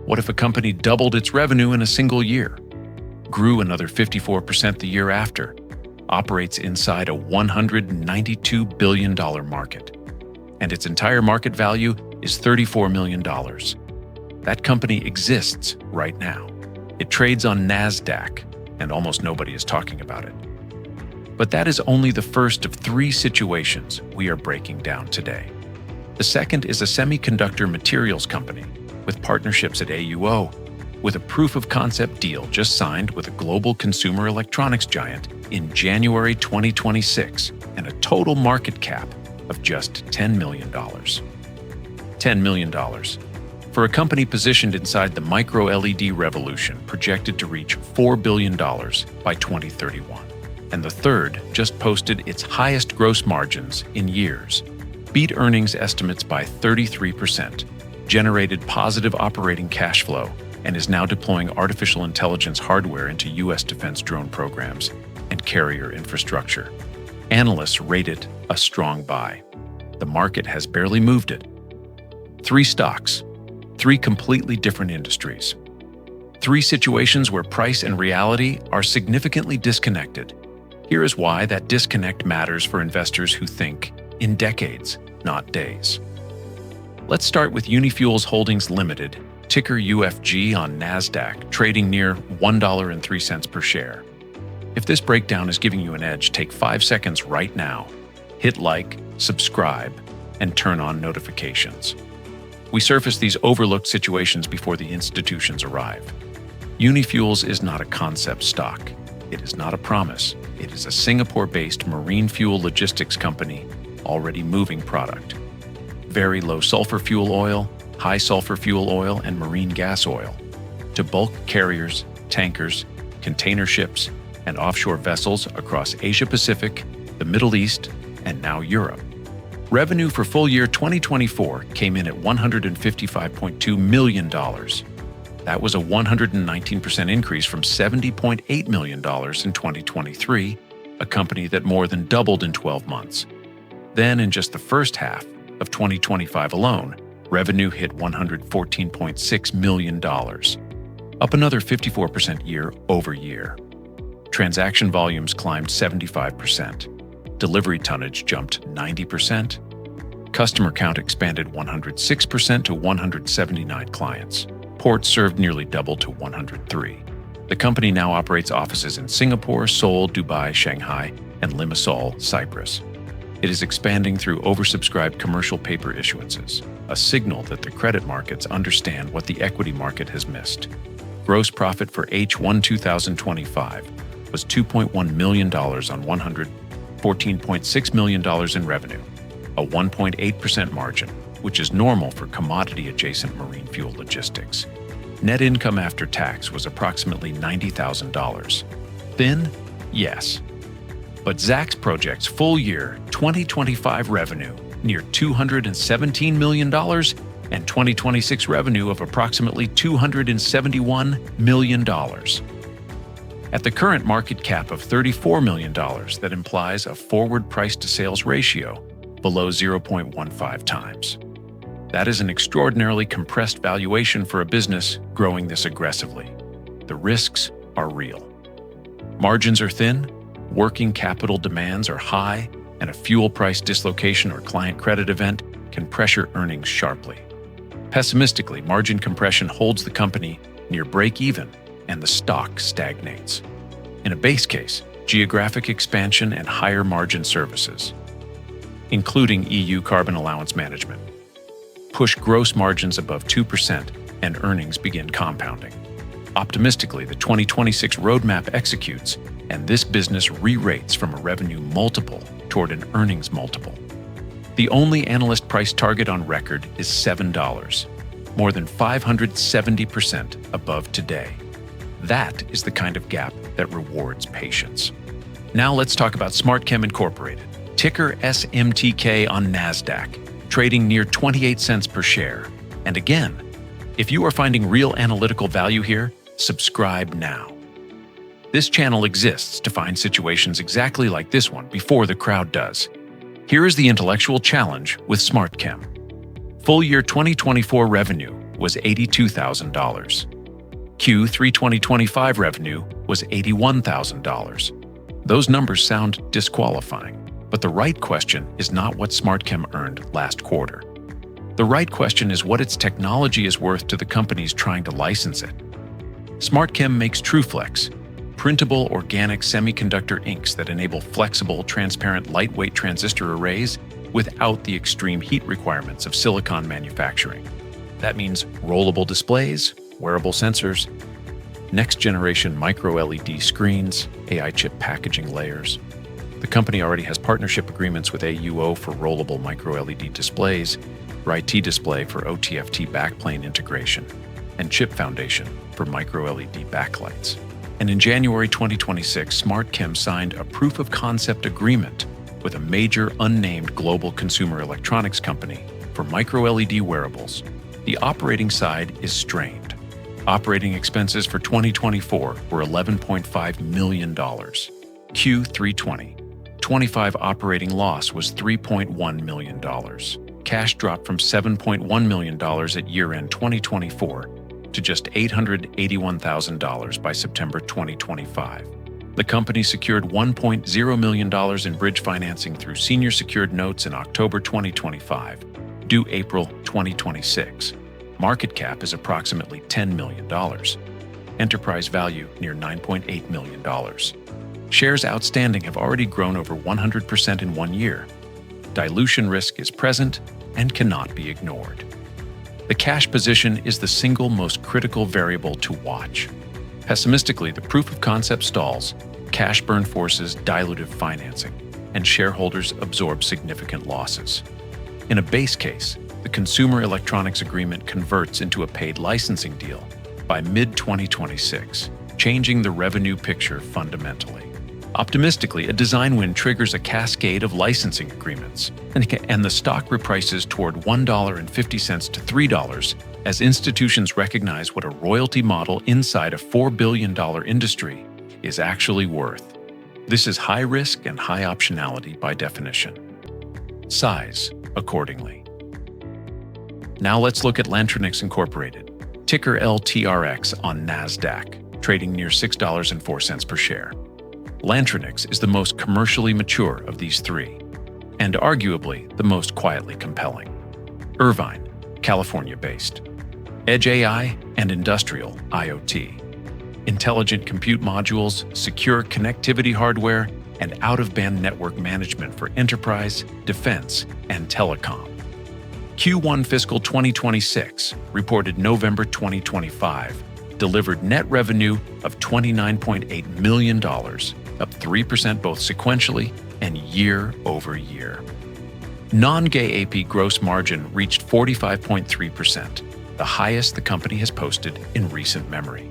What if a company doubled its revenue in a single year, grew another 54% the year after, operates inside a $192 billion market, and its entire market value is $34 million? That company exists right now. It trades on NASDAQ, and almost nobody is talking about it. But that is only the first of 3 situations we are breaking down today. The second is a semiconductor materials company with partnerships at AUO, with a proof-of-concept deal just signed with a global consumer electronics giant in January 2026 and a total market cap of just $10 million. $10 million. For a company positioned inside the MicroLED revolution projected to reach $4 billion by 2031. And the third just posted its highest gross margins in years, beat earnings estimates by 33%, generated positive operating cash flow, and is now deploying artificial intelligence hardware into U.S. defense drone programs and carrier infrastructure. Analysts rate it a strong buy. The market has barely moved it. 3 stocks, 3 completely different industries. 3 situations where price and reality are significantly disconnected. Here is why that disconnect matters for investors who think in decades, not days. Let's start with Uni-Fuels Holdings Limited, ticker UFG on NASDAQ, trading near $1.03 per share. If this breakdown is giving you an edge, take 5 seconds right now. Hit like, subscribe, and turn on notifications. We surface these overlooked situations before the institutions arrive. Uni-Fuels is not a concept stock. It is not a promise. It is a Singapore-based marine fuel logistics company already moving product. Very low sulfur fuel oil, high sulfur fuel oil, and marine gas oil to bulk carriers, tankers, container ships, and offshore vessels across Asia-Pacific, the Middle East, and now Europe. Revenue for full year 2024 came in at $155.2 million. That was a 119% increase from $70.8 million in 2023, a company that more than doubled in 12 months. Then, in just the first half of 2025 alone, revenue hit $114.6 million, up another 54% year over year. Transaction volumes climbed 75%. Delivery tonnage jumped 90%. Customer count expanded 106% to 179 clients. Ports served nearly doubled to 103. The company now operates offices in Singapore, Seoul, Dubai, Shanghai, and Limassol, Cyprus. It is expanding through oversubscribed commercial paper issuances, a signal that the credit markets understand what the equity market has missed. Gross profit for H1 2025 was $2.1 million on $114.6 million in revenue, a 1.8% margin, which is normal for commodity-adjacent marine fuel logistics. Net income after tax was approximately $90,000. Thin? Yes. But Zacks projects full-year 2025 revenue near $217 million and 2026 revenue of approximately $271 million. At the current market cap of $34 million, that implies a forward price-to-sales ratio below 0.15 times. That is an extraordinarily compressed valuation for a business growing this aggressively. The risks are real. Margins are thin, working capital demands are high, and a fuel price dislocation or client credit event can pressure earnings sharply. Pessimistically, margin compression holds the company near break-even and the stock stagnates. In a base case, geographic expansion and higher margin services, including EU carbon allowance management, push gross margins above 2% and earnings begin compounding. Optimistically, the 2026 roadmap executes, and this business re-rates from a revenue multiple toward an earnings multiple. The only analyst price target on record is $7, more than 570% above today. That is the kind of gap that rewards patience. Now let's talk about SmartKem Incorporated, ticker SMTK on NASDAQ, trading near 28 cents per share. And again, if you are finding real analytical value here, subscribe now. This channel exists to find situations exactly like this one before the crowd does. Here is the intellectual challenge with SmartKem. Full year 2024 revenue was $82,000. Q3 2025 revenue was $81,000. Those numbers sound disqualifying, but the right question is not what SmartKem earned last quarter. The right question is what its technology is worth to the companies trying to license it. SmartKem makes TrueFlex, printable organic semiconductor inks that enable flexible, transparent, lightweight transistor arrays without the extreme heat requirements of silicon manufacturing. That means rollable displays, wearable sensors, next-generation micro-LED screens, AI chip packaging layers. The company already has partnership agreements with AUO for rollable micro-LED displays, RIT Display for OTFT backplane integration, and Chip Foundation for micro-LED backlights. And in January 2026, SmartKem signed a proof-of-concept agreement with a major unnamed global consumer electronics company for micro-LED wearables. The operating side is strained. Operating expenses for 2024 were $11.5 million. Q3 2025 operating loss was $3.1 million. Cash dropped from $7.1 million at year-end 2024 to just $881,000 by September 2025. The company secured $1.0 million in bridge financing through senior secured notes in October 2025, due April 2026. Market cap is approximately $10 million. Enterprise value near $9.8 million. Shares outstanding have already grown over 100% in 1 year. Dilution risk is present and cannot be ignored. The cash position is the single most critical variable to watch. Pessimistically, the proof of concept stalls, cash burn forces dilutive financing, and shareholders absorb significant losses. In a base case, the consumer electronics agreement converts into a paid licensing deal by mid-2026, changing the revenue picture fundamentally. Optimistically, a design win triggers a cascade of licensing agreements, and the stock reprices toward $1.50 to $3 as institutions recognize what a royalty model inside a $4 billion industry is actually worth. This is high risk and high optionality by definition. Size accordingly. Now let's look at Lantronix Incorporated, ticker LTRX on NASDAQ, trading near $6.04 per share. Lantronix is the most commercially mature of these three, and arguably the most quietly compelling. Irvine, California-based. Edge AI and industrial IoT. Intelligent compute modules, secure connectivity hardware, and out-of-band network management for enterprise, defense, and telecom. Q1 fiscal 2026, reported November 2025, delivered net revenue of $29.8 million, up 3% both sequentially and year over year. Non-GAAP gross margin reached 45.3%, the highest the company has posted in recent memory.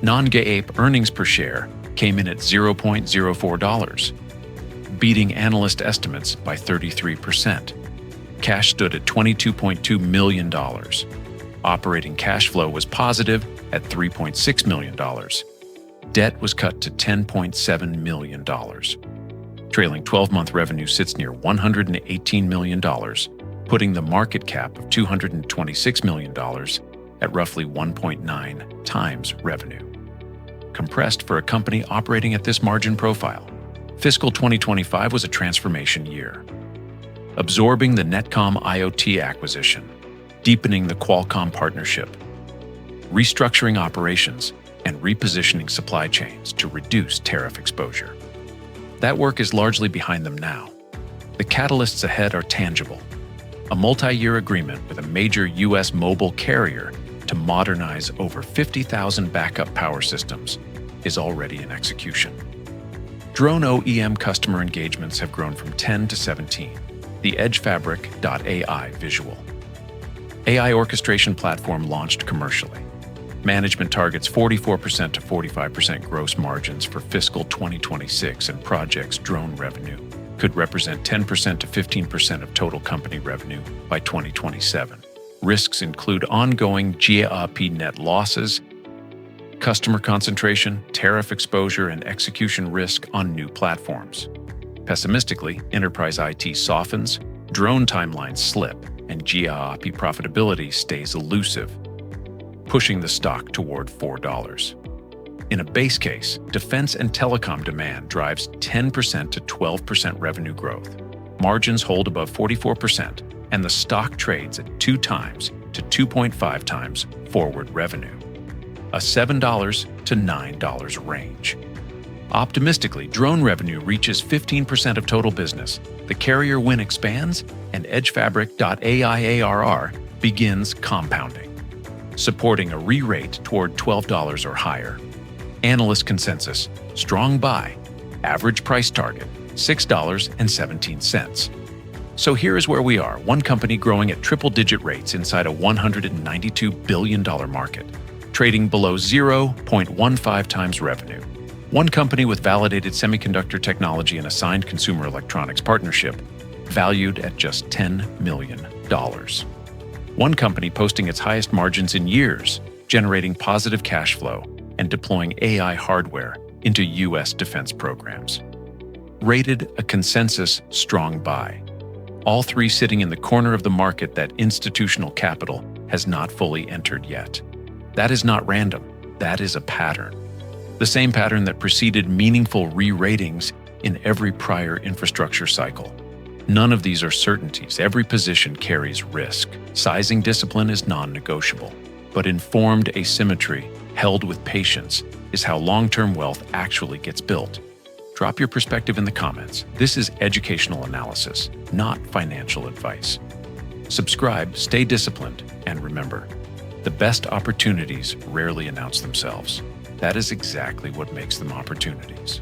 Non-GAAP earnings per share came in at $0.04, beating analyst estimates by 33%. Cash stood at $22.2 million. Operating cash flow was positive at $3.6 million. Debt was cut to $10.7 million. Trailing 12-month revenue sits near $118 million, putting the market cap of $226 million at roughly 1.9 times revenue. Compressed for a company operating at this margin profile, fiscal 2025 was a transformation year. Absorbing the Netcom IoT acquisition, deepening the Qualcomm partnership, restructuring operations, and repositioning supply chains to reduce tariff exposure. That work is largely behind them now. The catalysts ahead are tangible. A multi-year agreement with a major U.S. mobile carrier to modernize over 50,000 backup power systems is already in execution. Drone OEM customer engagements have grown from 10 to 17. The Edge Fabric.ai visual. AI orchestration platform launched commercially. Management targets 44% to 45% gross margins for fiscal 2026 and projects drone revenue could represent 10% to 15% of total company revenue by 2027. Risks include ongoing GAAP net losses, customer concentration, tariff exposure, and execution risk on new platforms. Pessimistically, enterprise IT softens, drone timelines slip, and GIAPI profitability stays elusive, pushing the stock toward $4. In a base case, defense and telecom demand drives 10% to 12% revenue growth. Margins hold above 44%, and the stock trades at 2 times to 2.5 times forward revenue, a $7 to $9 range. Optimistically, drone revenue reaches 15% of total business, the carrier win expands, and EdgeFabric.ai ARR begins compounding, supporting a re-rate toward $12 or higher. Analyst consensus, strong buy, average price target, $6.17. So here is where we are, one company growing at triple-digit rates inside a $192 billion market, trading below 0.15 times revenue. One company with validated semiconductor technology and a signed consumer electronics partnership, valued at just $10 million. One company posting its highest margins in years, generating positive cash flow, and deploying AI hardware into U.S. defense programs. Rated a consensus strong buy. All three sitting in the corner of the market that institutional capital has not fully entered yet. That is not random, that is a pattern. The same pattern that preceded meaningful re-ratings in every prior infrastructure cycle. None of these are certainties. Every position carries risk. Sizing discipline is non-negotiable. But informed asymmetry, held with patience, is how long-term wealth actually gets built. Drop your perspective in the comments. This is educational analysis, not financial advice. Subscribe, stay disciplined, and remember, the best opportunities rarely announce themselves. That is exactly what makes them opportunities.